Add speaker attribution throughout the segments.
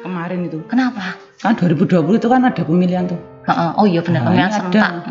Speaker 1: kemarin itu.
Speaker 2: Kenapa?
Speaker 1: Kan 2020 itu kan ada pemilihan tuh.
Speaker 2: Oh iya benar, pemilihan serentak.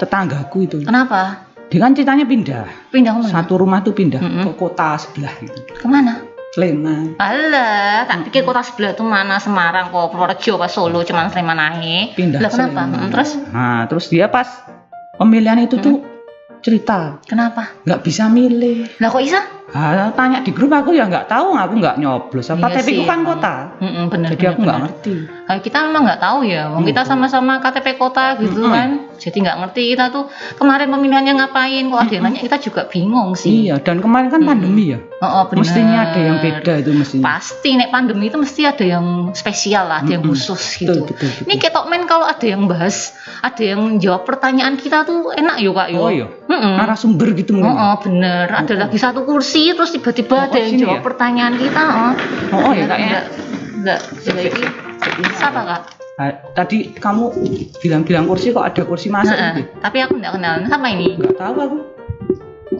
Speaker 1: Tetanggaku itu.
Speaker 2: Kenapa?
Speaker 1: Dia kan ceritanya pindah
Speaker 2: kemana?
Speaker 1: Satu rumah tuh pindah ke kota sebelah gitu.
Speaker 2: Kemana?
Speaker 1: Sleman.
Speaker 2: Alah, tak pikir kota sebelah tuh mana, Semarang kok, Purworejo apa Solo, cuman Sleman aja.
Speaker 1: Pindah.
Speaker 2: Lah kenapa?
Speaker 1: Terus dia pas pemilihan itu tuh cerita.
Speaker 2: Kenapa?
Speaker 1: Nggak bisa milih.
Speaker 2: Lah kok bisa?
Speaker 1: Tanya di grup aku ya nggak tahu, aku nggak nyoblos. KTP ku kan kota.
Speaker 2: Bener.
Speaker 1: Jadi aku nggak ngerti.
Speaker 2: Kita memang nggak tahu ya, kita sama-sama KTP kota gitu kan. Jadi nggak ngerti kita tuh kemarin pemilihannya ngapain, kok ada yang nanya, kita juga bingung sih.
Speaker 1: Iya, dan kemarin kan pandemi ya.
Speaker 2: Bener.
Speaker 1: Mestinya ada yang beda itu mestinya.
Speaker 2: Pasti nek pandemi itu mesti ada yang spesial lah, ada yang khusus gitu.
Speaker 1: Betul.
Speaker 2: Ini ketok men kalau ada yang bahas, ada yang jawab pertanyaan kita tuh enak yo Kak yo.
Speaker 1: Oh iya. Narasumber gitu mungkin.
Speaker 2: Bener. Ada lagi satu kursi terus tiba-tiba ada yang jawab pertanyaan kita.
Speaker 1: Ya Kak ya.
Speaker 2: Enggak. Jadi siapa Kak?
Speaker 1: Tadi kamu bilang kursi, kok ada kursi masuk gitu.
Speaker 2: Tapi aku enggak kenal. Siapa ini?
Speaker 1: Enggak tahu aku.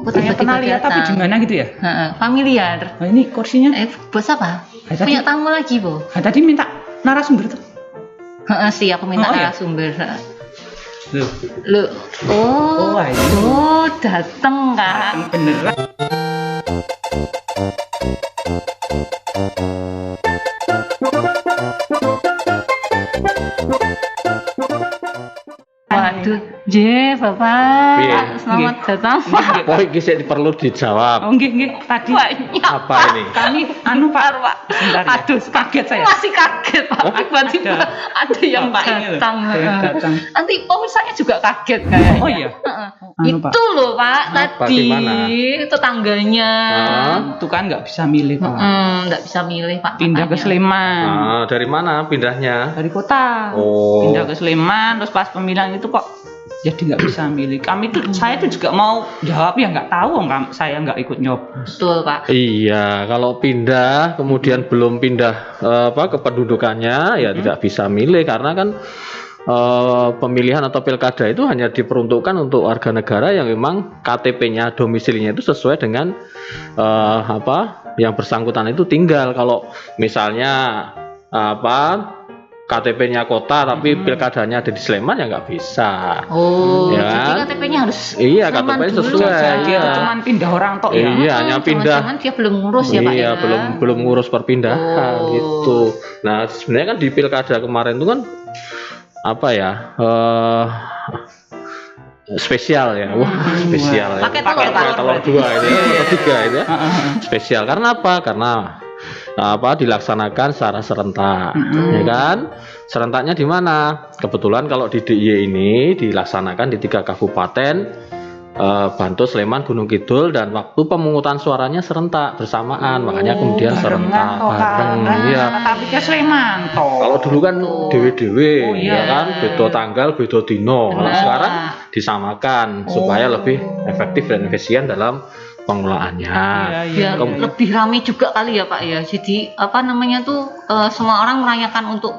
Speaker 2: Saya
Speaker 1: pernah lihat tapi gimana gitu ya?
Speaker 2: Familiar.
Speaker 1: Ini kursinya.
Speaker 2: Bos apa? Punya tamu lagi, Bu.
Speaker 1: Tadi minta narasumber tuh.
Speaker 2: Sih aku minta narasumber. Loh. Dateng Kak.
Speaker 1: Beneran.
Speaker 2: Waduh, Bapak. Selamat datang.
Speaker 3: Poin iki perlu dijawab.
Speaker 1: Nggih. Tadi
Speaker 3: apa ini?
Speaker 1: Kami Pak. Sebentar ya.
Speaker 2: Aduh, kaget saya. Masih kaget, Pak. Tiba-tiba ada yang datang. Nanti pemirsa juga kaget kayaknya.
Speaker 1: Oh iya.
Speaker 2: Itu loh, Pak. Tadi tetangganya.
Speaker 1: Itu kan nggak bisa milih, Pak.
Speaker 2: Nggak bisa milih, Pak.
Speaker 1: Pindah ke Sleman.
Speaker 3: Dari mana pindahnya?
Speaker 1: Dari kota. Pindah ke Sleman, terus pas pemilihan itu kok jadi nggak bisa milih. Saya tuh juga mau jawab ya nggak tahu, saya nggak ikut nyoblos.
Speaker 2: Betul Pak.
Speaker 3: Iya, kalau pindah kemudian belum pindah kependudukannya ya tidak bisa milih, karena kan pemilihan atau pilkada itu hanya diperuntukkan untuk warga negara yang memang KTP-nya, domisilinya itu sesuai dengan yang bersangkutan itu tinggal. Kalau misalnya KTP-nya kota tapi pilkadanya ada di Sleman ya nggak bisa.
Speaker 2: Jadi KTP-nya harus
Speaker 3: KTP-nya sesuai.
Speaker 1: Dia cuman pindah orang tok ya.
Speaker 3: Iya, hanya pindah.
Speaker 2: Cuman dia belum ngurus ya Pak ya.
Speaker 3: Iya, belum ngurus perpindahan gitu. Nah, sebenarnya kan di pilkada kemarin itu kan spesial ya. Spesial ya.
Speaker 2: Pakai
Speaker 3: telur 2 itu atau 3 itu ya. Spesial karena apa? Karena dilaksanakan secara serentak, ya kan? Serentaknya di mana? Kebetulan kalau di DIY ini dilaksanakan di 3 kabupaten, Bantul, Sleman, Gunung Kidul, dan waktu pemungutan suaranya serentak bersamaan, makanya kemudian serentak bareng. Iya.
Speaker 1: Tapi ke Sleman toh.
Speaker 3: Kalau dulu kan dewe-dewe, ya kan, beda tanggal, beda dino. Kalau sekarang disamakan supaya lebih efektif dan efisien dalam pengelolaannya.
Speaker 2: Biar lebih ramai juga kali ya Pak ya. Jadi semua orang merayakan untuk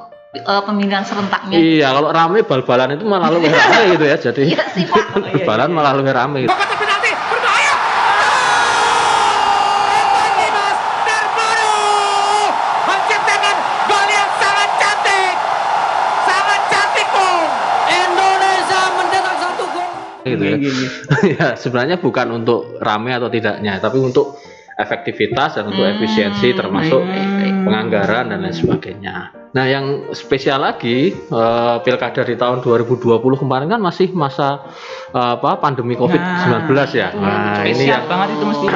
Speaker 2: pemilihan serentaknya.
Speaker 3: Iya, kalau ramai bal-balan itu malah lebih ramai gitu ya. Jadi
Speaker 2: iya sih Pak.
Speaker 3: bal-balan malah lebih ramai. Gitu. Gitu ya. Ya, sebenarnya bukan untuk rame atau tidaknya, tapi untuk efektivitas dan untuk efisiensi, termasuk penganggaran dan lain sebagainya. Nah, yang spesial lagi, pilkada di tahun 2020 kemarin kan masih masa pandemi COVID-19 ya. Nah, ini yang
Speaker 1: banget itu mesti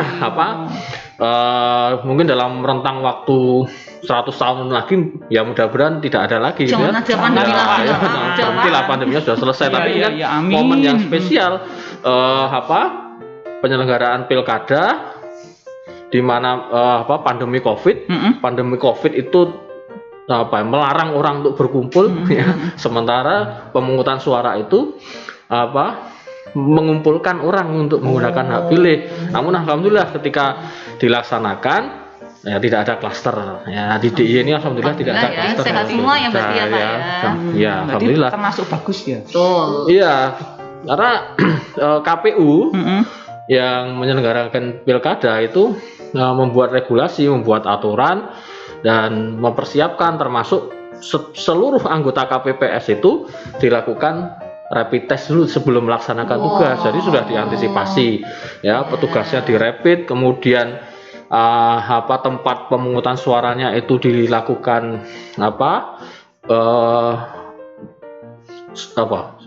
Speaker 3: mungkin dalam rentang waktu 100 tahun lagi ya mudah-mudahan tidak ada lagi.
Speaker 2: Jangan ada pandemi lagi.
Speaker 3: Nanti lah pandeminya sudah selesai, tapi ini kan momen yang spesial, penyelenggaraan pilkada di mana pandemi COVID itu melarang orang untuk berkumpul, ya. Sementara pemungutan suara itu mengumpulkan orang untuk menggunakan hak pilih. Namun alhamdulillah ketika dilaksanakan ya tidak ada klaster. Ya di DIY ini alhamdulillah tidak ada klaster.
Speaker 2: Sehat semua ya berarti ya Pak ya.
Speaker 3: Ya, alhamdulillah.
Speaker 1: Termasuk bagus ya.
Speaker 2: Betul.
Speaker 3: Iya, karena KPU yang menyelenggarakan pilkada itu membuat regulasi, membuat aturan dan mempersiapkan, termasuk seluruh anggota KPPS itu dilakukan rapid test dulu sebelum melaksanakan tugas. Jadi sudah diantisipasi ya, petugasnya dirapid, kemudian tempat pemungutan suaranya itu dilakukan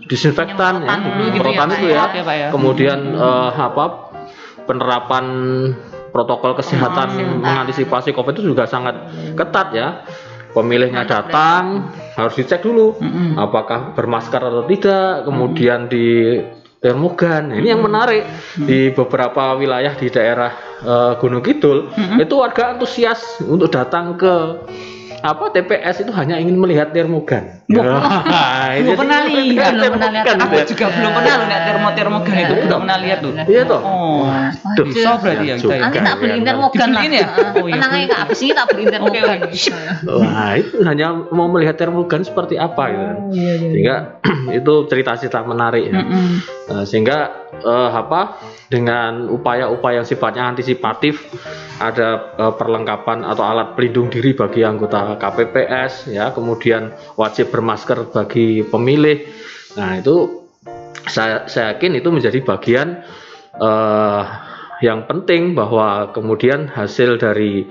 Speaker 3: disinfektan ya, penyemprotan itu ya. Kemudian penerapan protokol kesehatan mengantisipasi COVID itu juga sangat ketat ya. Pemilihnya datang harus dicek dulu apakah bermasker atau tidak, kemudian di termogan. Ini yang menarik, di beberapa wilayah di daerah Gunung Kidul itu warga antusias untuk datang ke TPS itu hanya ingin melihat termogan.
Speaker 1: Belum pernah lihat. Aku juga belum pernah lihat termogan itu, belum pernah lihat tuh.
Speaker 3: Iya toh.
Speaker 1: Bisa berarti ya.
Speaker 2: Nanti tak beliin termogan lah. Tenang aja Kak, abis ini tak beliin termogan.
Speaker 3: Wah, itu hanya mau melihat termogan seperti apa gitu. Sehingga itu cerita-cerita menarik ya. Sehingga dengan upaya-upaya yang sifatnya antisipatif, ada perlengkapan atau alat pelindung diri bagi anggota KPPS ya, kemudian wajib bermasker bagi pemilih. Nah, itu saya yakin itu menjadi bagian yang penting, bahwa kemudian hasil dari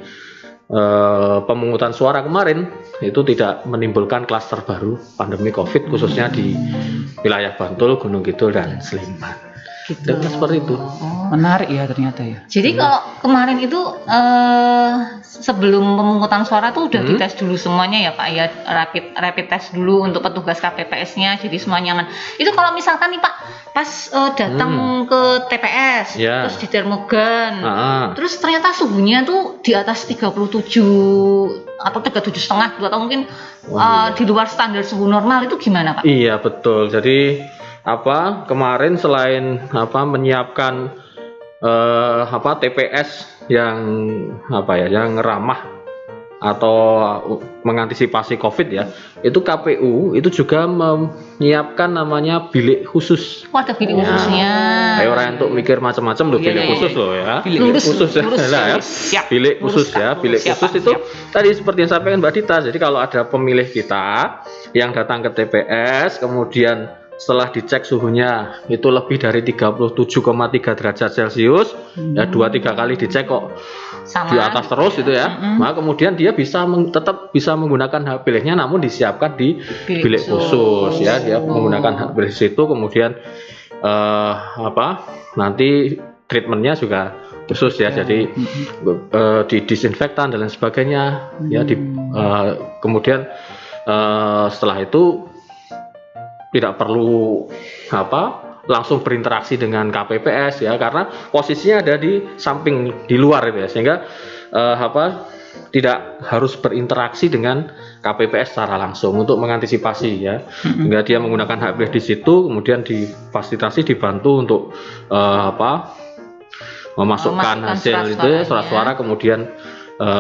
Speaker 3: pemungutan suara kemarin itu tidak menimbulkan klaster baru pandemi COVID, khususnya di wilayah Bantul, Gunung Kidul, dan Sleman.
Speaker 2: Gitu.
Speaker 3: Seperti itu.
Speaker 1: Menarik ya ternyata ya.
Speaker 2: Jadi kalau kemarin itu sebelum pemungutan suara tuh udah dites dulu semuanya ya Pak ya, rapid test dulu untuk petugas KPPS-nya, jadi semua nyaman. Itu kalau misalkan nih Pak pas datang ke TPS terus di termogan, terus ternyata suhunya tuh di atas 37 atau 37,5 gitu, atau mungkin di luar standar suhu normal, itu gimana Pak?
Speaker 3: Iya betul. Jadi kemarin selain menyiapkan TPS yang yang ramah atau mengantisipasi COVID ya, itu KPU itu juga menyiapkan namanya bilik khusus.
Speaker 2: Ada bilik khususnya.
Speaker 3: Ayo orang untuk mikir macam-macam loh, bilik khusus loh ya. Bilik khusus ya. Bilik khusus ya. Bilik khusus itu tadi seperti yang sampaikan Mbak Dita. Jadi kalau ada pemilih kita yang datang ke TPS, kemudian setelah dicek suhunya itu lebih dari 37,3 derajat Celcius, ya 2-3 kali dicek kok di atas terus itu ya, maka kemudian dia tetap bisa menggunakan hak pilihnya, namun disiapkan di bilik khusus ya. Dia menggunakan hak pilih situ, kemudian nanti treatmentnya juga khusus ya, jadi di disinfektan dan lain sebagainya ya. Kemudian setelah itu tidak perlu langsung berinteraksi dengan KPPS ya, karena posisinya ada di samping, di luar itu ya, sehingga tidak harus berinteraksi dengan KPPS secara langsung untuk mengantisipasi ya. Sehingga dia menggunakan hak pilih di situ, kemudian difasilitasi, dibantu untuk memasukkan hasil itu surat suara, kemudian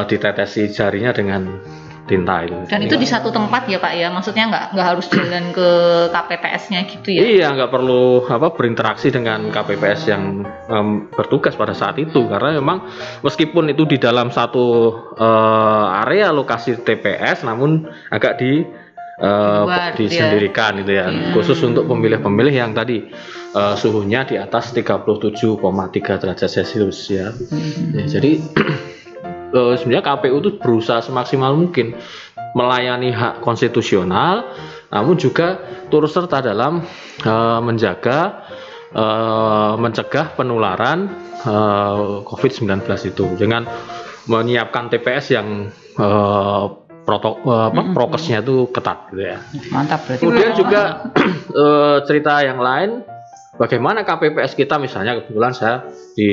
Speaker 3: ditetesi jarinya dengan tinta itu.
Speaker 2: Dan itu di satu tempat ya Pak ya, maksudnya nggak harus jalan ke KPPS-nya gitu ya?
Speaker 3: Iya, nggak perlu berinteraksi dengan KPPS yang bertugas pada saat itu, karena memang meskipun itu di dalam satu area lokasi TPS, namun agak disendirikan gitu ya, khusus untuk pemilih-pemilih yang tadi suhunya di atas 37,3 derajat Celcius ya. Jadi sebenarnya KPU itu berusaha semaksimal mungkin melayani hak konstitusional, namun juga turut serta dalam mencegah penularan COVID-19 itu dengan menyiapkan TPS yang prokesnya itu ketat gitu ya.
Speaker 1: Mantap berarti.
Speaker 3: Kemudian juga cerita yang lain, bagaimana KPPS kita, misalnya kebetulan saya di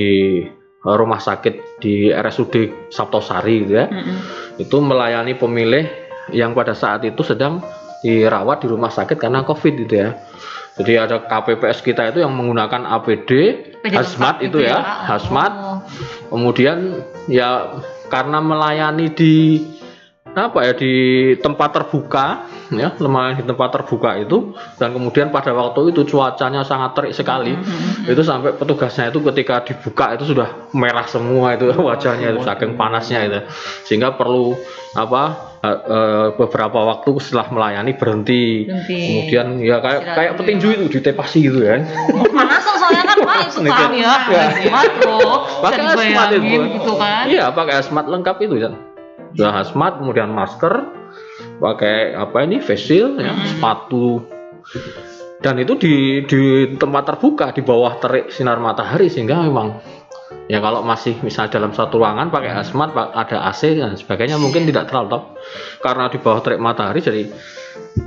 Speaker 3: rumah sakit di RSUD Saptosari gitu ya, itu melayani pemilih yang pada saat itu sedang dirawat di rumah sakit karena COVID gitu ya. Jadi ada KPPS kita itu yang menggunakan APD, hazmat itu ya, hazmat. Kemudian ya karena melayani di di tempat terbuka, ya, melayani di tempat terbuka itu, dan kemudian pada waktu itu cuacanya sangat terik sekali, itu sampai petugasnya itu ketika dibuka itu sudah merah semua itu wajahnya itu saking panasnya itu, sehingga perlu beberapa waktu setelah melayani berhenti. Kemudian ya kayak petinju itu ditepasi gitu kan.
Speaker 2: Panas soalnya kan Pak suka ya. Asmat loh.
Speaker 3: Pakai asmat itu.
Speaker 2: Gitu kan.
Speaker 3: Iya, pakai asmat lengkap itu kan. Sudah asmat, kemudian masker, pakai face shield, ya, sepatu. Dan itu di tempat terbuka di bawah terik sinar matahari, sehingga memang ya kalau masih misalnya dalam satu ruangan pakai asmat, ada AC dan sebagainya mungkin tidak terlalu top, karena di bawah terik matahari, jadi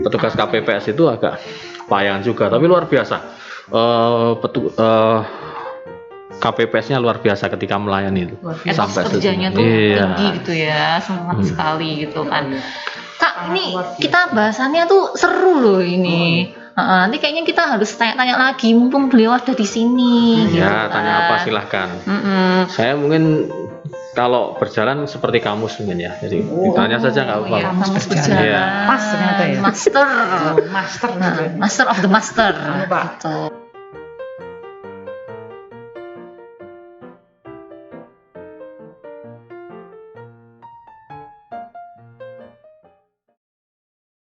Speaker 3: petugas KPPS itu agak payah juga, tapi luar biasa. KPPS-nya luar biasa ketika melayani itu.
Speaker 2: Etos kerjanya tuh tinggi gitu ya, semangat sekali gitu kan. Kak, ini kita bahasannya tuh seru loh ini. Nanti kayaknya kita harus tanya-tanya lagi, mumpung beliau ada di sini.
Speaker 3: Ya, tanya apa silahkan. Saya mungkin kalau berjalan seperti kamus mungkin ya, jadi ditanya saja nggak apa-apa.
Speaker 2: Kamus berjalan.
Speaker 1: Pas ternyata ya.
Speaker 2: Master of the master. Gitu.